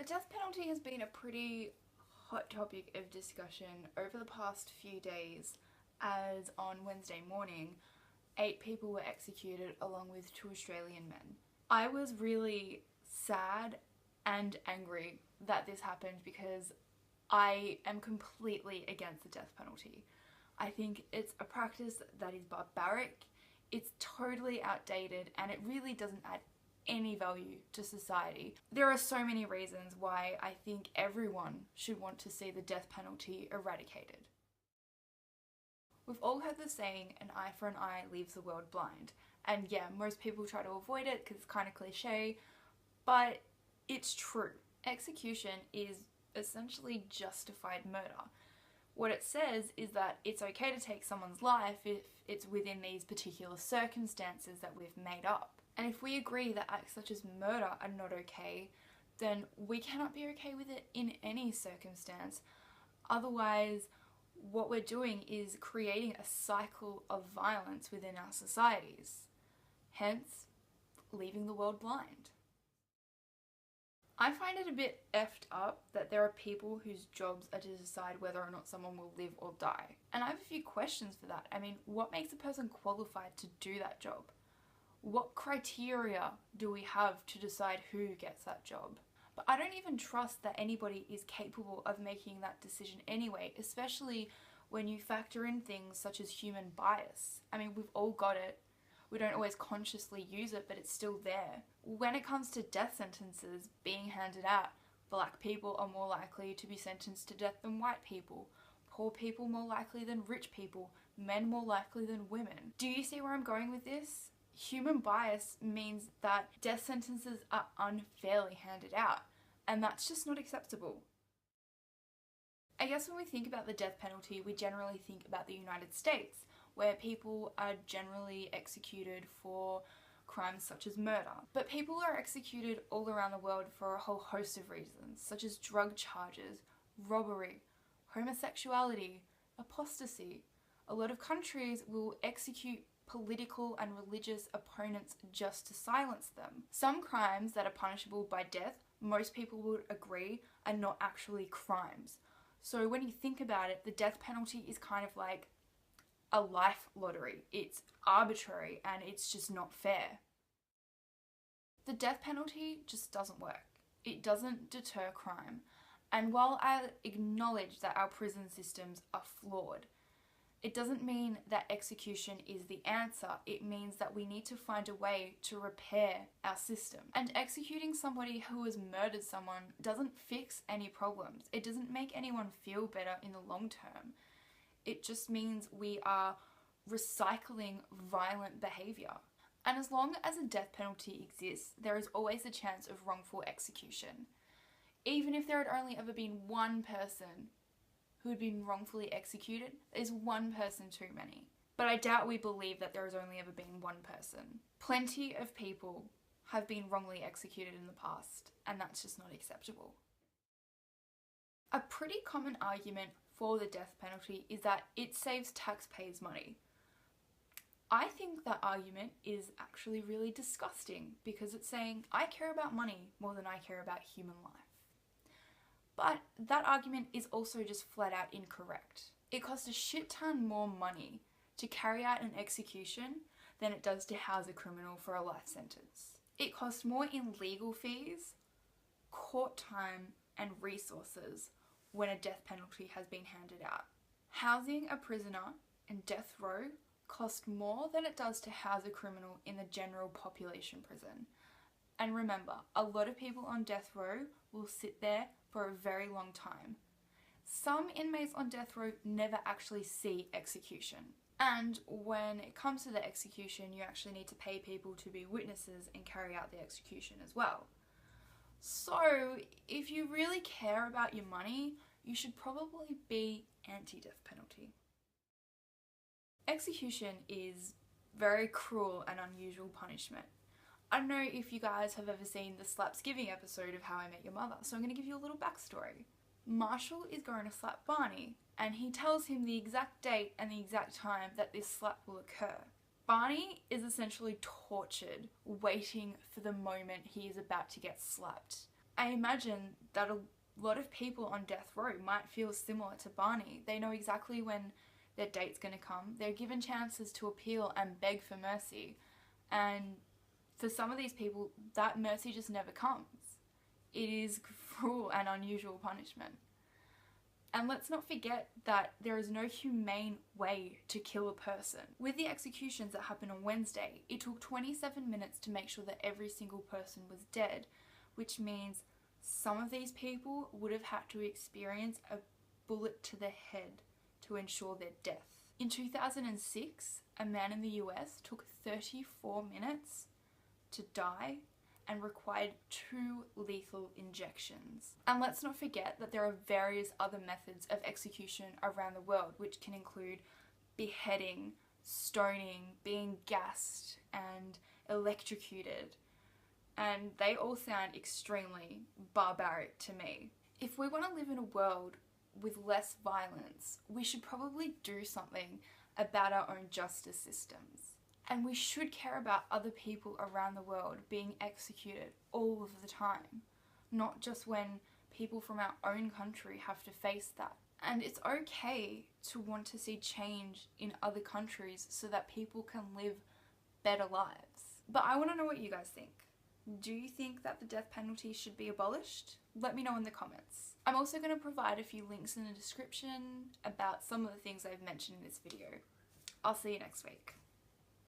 death penalty has been a pretty hot topic of discussion over the past few days, as on Wednesday morning, 8 people were executed along with 2 Australian men. I was really sad and angry that this happened because I am completely against the death penalty. I think it's a practice that is barbaric, it's totally outdated, and it really doesn't add any value to society. There are so many reasons why I think everyone should want to see the death penalty eradicated. We've all heard the saying, an eye for an eye leaves the world blind. And yeah, most people try to avoid it because it's kind of cliche, but it's true. Execution is essentially justified murder. What it says is that it's okay to take someone's life if it's within these particular circumstances that we've made up. And if we agree that acts such as murder are not okay, then we cannot be okay with it in any circumstance. Otherwise, what we're doing is creating a cycle of violence within our societies. Hence, leaving the world blind. I find it a bit effed up that there are people whose jobs are to decide whether or not someone will live or die. And I have a few questions for that. I mean, what makes a person qualified to do that job? What criteria do we have to decide who gets that job? But I don't even trust that anybody is capable of making that decision anyway, especially when you factor in things such as human bias. I mean, we've all got it. We don't always consciously use it, but it's still there. When it comes to death sentences being handed out, black people are more likely to be sentenced to death than white people, poor people more likely than rich people, men more likely than women. Do you see where I'm going with this? Human bias means that death sentences are unfairly handed out, and that's just not acceptable. I guess when we think about the death penalty, we generally think about the United States, where people are generally executed for crimes such as murder. But people are executed all around the world for a whole host of reasons, such as drug charges, robbery, homosexuality, apostasy. A lot of countries will execute political and religious opponents just to silence them. Some crimes that are punishable by death, most people would agree, are not actually crimes. So when you think about it, the death penalty is kind of like a life lottery. It's arbitrary and it's just not fair. The death penalty just doesn't work. It doesn't deter crime. And while I acknowledge that our prison systems are flawed, it doesn't mean that execution is the answer. It means that we need to find a way to repair our system. And executing somebody who has murdered someone doesn't fix any problems. It doesn't make anyone feel better in the long term. It just means we are recycling violent behaviour. And as long as a death penalty exists, there is always a chance of wrongful execution. Even if there had only ever been one person who had been wrongfully executed, is one person too many. But I doubt we believe that there has only ever been one person. Plenty of people have been wrongly executed in the past, and that's just not acceptable. A pretty common argument for the death penalty is that it saves taxpayers money. I think that argument is actually really disgusting because it's saying I care about money more than I care about human life. But that argument is also just flat out incorrect. It costs a shit ton more money to carry out an execution than it does to house a criminal for a life sentence. It costs more in legal fees, court time, and resources when a death penalty has been handed out. Housing a prisoner in death row costs more than it does to house a criminal in the general population prison. And remember, a lot of people on death row will sit there for a very long time. Some inmates on death row never actually see execution. And when it comes to the execution, you actually need to pay people to be witnesses and carry out the execution as well. So, if you really care about your money, you should probably be anti-death penalty. Execution is very cruel and unusual punishment. I don't know if you guys have ever seen the Slapsgiving episode of How I Met Your Mother, so I'm going to give you a little backstory. Marshall is going to slap Barney, and he tells him the exact date and the exact time that this slap will occur. Barney is essentially tortured, waiting for the moment he is about to get slapped. I imagine that a lot of people on death row might feel similar to Barney. They know exactly when their date's going to come. They're given chances to appeal and beg for mercy. And for some of these people, that mercy just never comes. It is cruel and unusual punishment. And let's not forget that there is no humane way to kill a person. With the executions that happened on Wednesday, it took 27 minutes to make sure that every single person was dead, which means some of these people would have had to experience a bullet to the head to ensure their death. In 2006, a man in the US took 34 minutes to die and required 2 lethal injections. And let's not forget that there are various other methods of execution around the world, which can include beheading, stoning, being gassed, and electrocuted. And they all sound extremely barbaric to me. If we want to live in a world with less violence, we should probably do something about our own justice systems. And we should care about other people around the world being executed all of the time, not just when people from our own country have to face that. And it's okay to want to see change in other countries so that people can live better lives. But I want to know what you guys think. Do you think that the death penalty should be abolished? Let me know in the comments. I'm also going to provide a few links in the description about some of the things I've mentioned in this video. I'll see you next week.